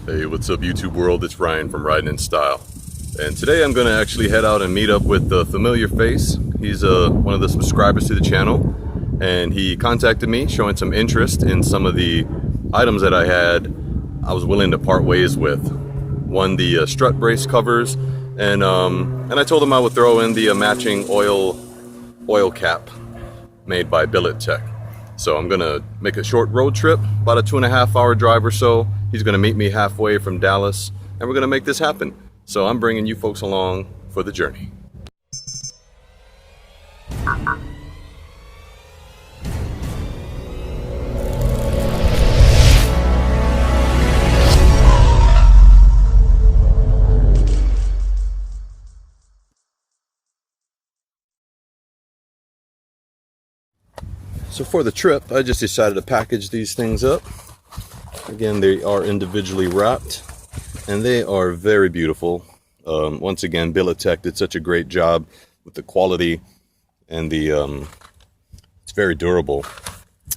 Hey, what's up YouTube world? It's Ryan from Riding in Style. And today I'm gonna actually head out and meet up with a familiar face. He's one of the subscribers to the channel, and he contacted me showing some interest in some of the items that I was willing to part ways with. One, the strut brace covers, and I told him I would throw in the matching oil cap made by Billet Tech. So I'm gonna make a short road trip, about a 2.5 hour drive or so. He's gonna meet me halfway from Dallas, and we're gonna make this happen. So I'm bringing you folks along for the journey. So for the trip, I just decided to package these things up. Again, they are individually wrapped, and they are very beautiful. Once again, Billet Tech did such a great job with the quality, and it's very durable.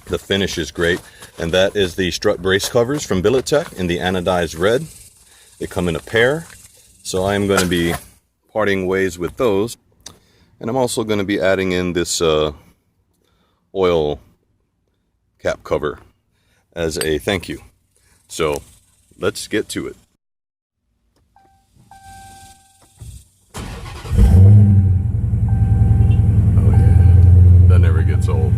The finish is great, and that is the strut brace covers from Billet Tech in the anodized red. They come in a pair, so I am going to be parting ways with those, and I'm also going to be adding in this oil cap cover as a thank you. So let's get to it. Oh yeah, that never gets old.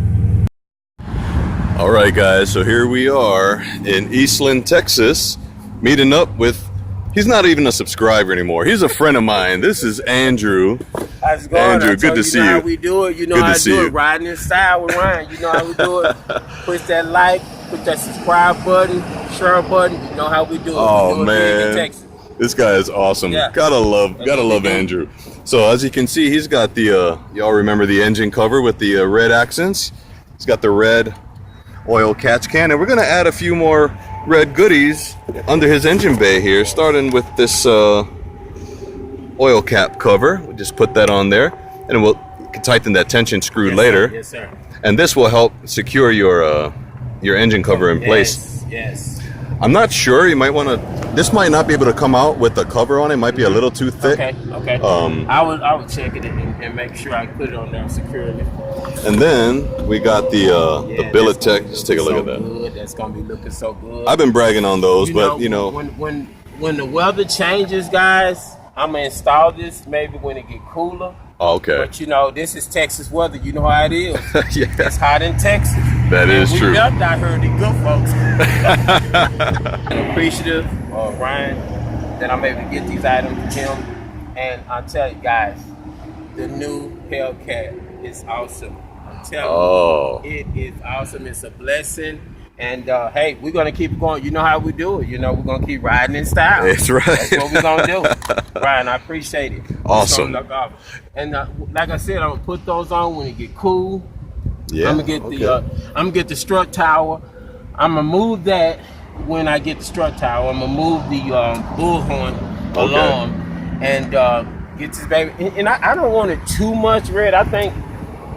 All right guys, so here we are in Eastland, Texas, meeting up with, he's not even a subscriber anymore. He's a friend of mine. This is Andrew. How's it going? Andrew, good to see you. How we do it. You know how to do it. Riding in Style with Ryan. You know how we do it. Push that like, put that subscribe button, share button. You know how we do it. Oh we do it man, in Texas. This guy is awesome. Yeah. Gotta love Andrew. So as you can see, he's got the y'all remember the engine cover with the red accents. He's got the red oil catch can, and we're gonna add a few more red goodies under his engine bay here, starting with this oil cap cover. We'll just put that on there, and we'll tighten that tension screw later. Yes, sir. And this will help secure your engine cover in place. Yes. I'm not sure. You might want to. This might not be able to come out with the cover on it. It might be a little too thick. Okay. I would check it and make sure I put it on there securely. And then we got the Billet Tech. Just take a look at that. Good. That's gonna be looking so good. I've been bragging on those, but you know, when the weather changes, guys, I'm gonna install this maybe when it get cooler. Oh, okay. But you know, this is Texas weather. You know how it is. Yeah. It's hot in Texas. That is true. We left out here, the good folks. I'm appreciative of Ryan that I'm able to get these items to him. And I tell you guys, the new Hellcat is awesome. I'm telling you, it is awesome. It's a blessing. And hey, we're gonna keep going. You know how we do it. You know, we're gonna keep riding in style. That's right. That's what we're gonna do. Ryan, I appreciate it. Awesome. And like I said, I'm gonna put those on when it get cool. Yeah. I'm gonna get the strut tower. I'm gonna move that when I get the strut tower. I'm gonna move the bullhorn alarm and get this baby. And I don't want it too much red. I think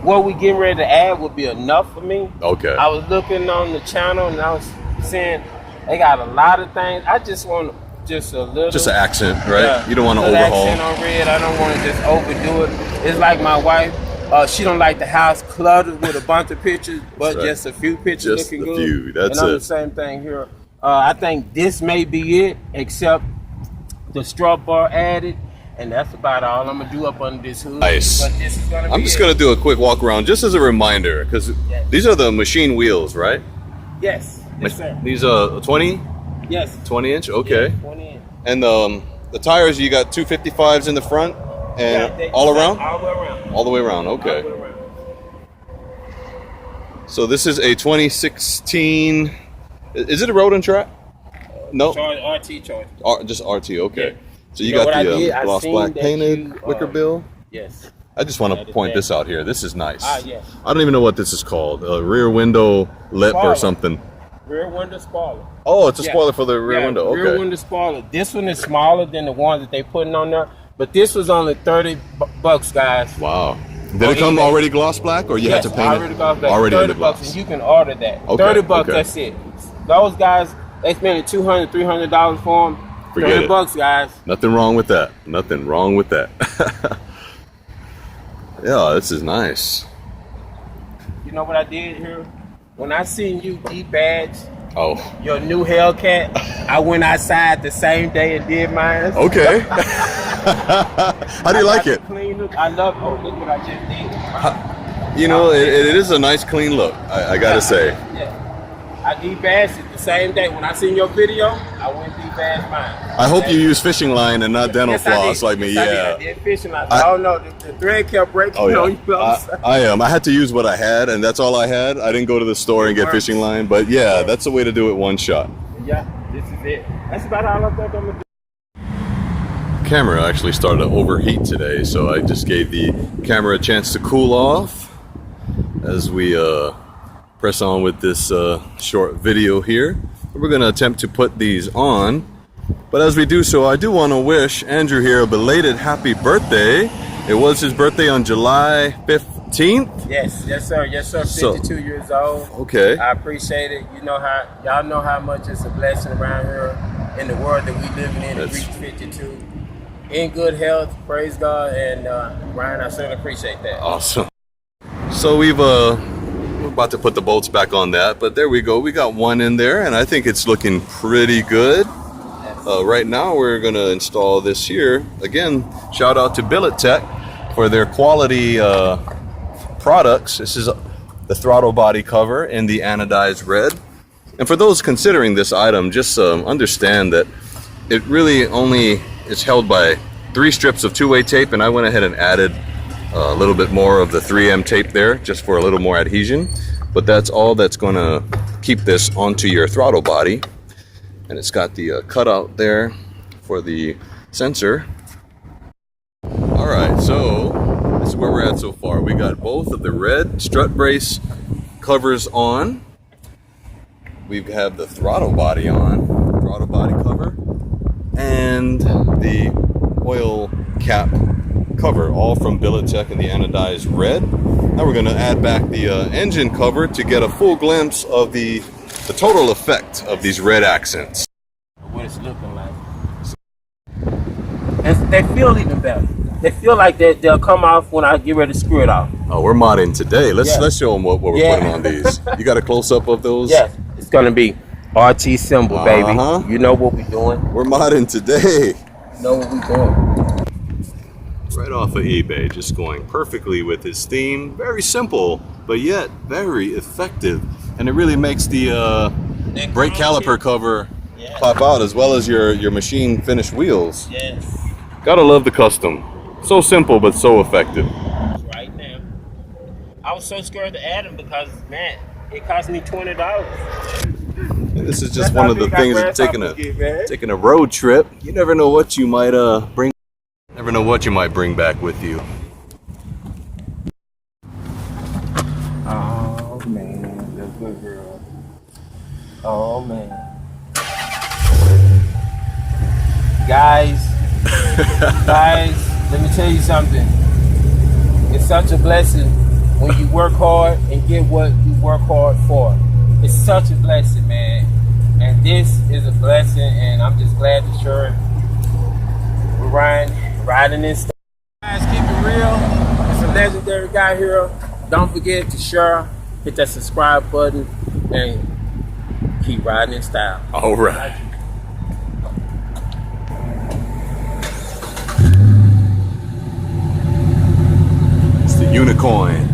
what we getting ready to add would be enough for me. Okay. I was looking on the channel and I was saying they got a lot of things. I just want just a little. Just an accent, right? Yeah, you don't want to overhaul. Accent on red. I don't want to just overdo it. It's like my wife. She don't like the house cluttered with a bunch of pictures, but right. Just a few pictures just looking a good. few. That's and I'm it. the same thing here. I think this may be it, except the strut bar added. And that's about all I'm gonna do up under this hood. Nice. But this is gonna I'm just gonna do a quick walk around, just as a reminder, because these are the machine wheels, right? Yes. Yes, sir. These are 20. Yes. 20 inch. Okay. Yeah, 20 inch. And the tires, you got 255s in the front, and all around. All the way around. All the way around. Okay. All the way around. So this is a 2016. Is it a road and track? No. RT charge. Just RT. Okay. Yeah. So you got the gloss black that painted wicker bill. Yes. I just want to point this out here. This is nice. Yes. I don't even know what this is called. A rear window lip or something. Rear window spoiler. Oh, it's a spoiler for the rear window. Okay. Rear window spoiler. This one is smaller than the one that they putting on there, but this was only $30, guys. Wow. Did it come already gloss black, or you had to paint already it? gloss black. Already in the $30, gloss. and you can order that. Okay, $30, okay. that's it. Those guys, They spending $200, $300 for them. Forget it. $30, guys. Nothing wrong with that. Nothing wrong with that. Yeah, this is nice. You know what I did here? When I seen you debadge Oh, your new Hellcat, I went outside the same day and did mine. okay. How do you like it? Clean look. I love. Oh, look what I just did. You know, it is a nice clean look, I gotta say. Yeah. I debadged it the same day. When I seen your video, I went debadged mine. I hope you use fishing line and not dental Yes, I floss did. like me. Yes, Yeah. I did fishing line. I don't know. The thread kept breaking. Oh, yeah. You know what I'm saying? I am. I had to use what I had, and that's all I had. I didn't go to the store and get works. fishing line, but yeah, that's the way to do it, one shot. Yeah, this is it. That's about all I thought I'm gonna do. Camera actually started to overheat today, so I just gave the camera a chance to cool off as we press on with this short video here. We're going to attempt to put these on, but as we do so, I do want to wish Andrew here a belated happy birthday. It was his birthday on July 15th. Yes, sir. Yes, sir. 52 years old. Okay. I appreciate it. You know how y'all know how much it's a blessing around here in the world that we living in to That's- reach 52. In good health, praise God, and Ryan, I certainly appreciate that. Awesome. So we're about to put the bolts back on that, but there we go. We got one in there, and I think it's looking pretty good. Right now, we're going to install this here. Again, shout out to Billet Tech for their quality products. This is the throttle body cover in the anodized red. And for those considering this item, just understand that it really only is held by 3 strips of 2-way tape, and I went ahead and added a little bit more of the 3M tape there just for a little more adhesion. But that's all that's going to keep this onto your throttle body. And it's got the cutout there for the sensor. All right, so this is where we're at so far. We got both of the red strut brace covers on. We have the throttle body on, throttle body cover, and the oil cap cover, all from Billet Tech in the anodized red. Now we're going to add back the engine cover to get a full glimpse of the total effect of these red accents. What it's looking like. And they feel even better. They feel like they'll come off when I get ready to screw it off. Oh, we're modding today. Let's show them what we're Yeah. putting on these. You got a close up of those? Yes, it's gonna be RT symbol, baby. Uh-huh. You know what we're doing. We're modding today. You know what we're doing. Right off of eBay, just going perfectly with his theme. Very simple, but yet very effective. And it really makes the brake caliper cover pop out, as well as your machine finished wheels. Yes. Gotta love the custom. So simple, but so effective. Right now. I was so scared to add them because, man, it cost me $20. And this is just That's one how of the big our things of grasshoppers get, man. taking a road trip. You never know what you might bring. Never know what you might bring back with you. Oh, man. The good girl. Oh, man. Guys, let me tell you something. It's such a blessing when you work hard and get what you work hard for. It's such a blessing, man. And this is a blessing, and I'm just glad to share it. We're riding this stuff. Guys, keep it real. It's a legendary guy here. Don't forget to share, hit that subscribe button, and keep riding in style. All right. It's the unicorn.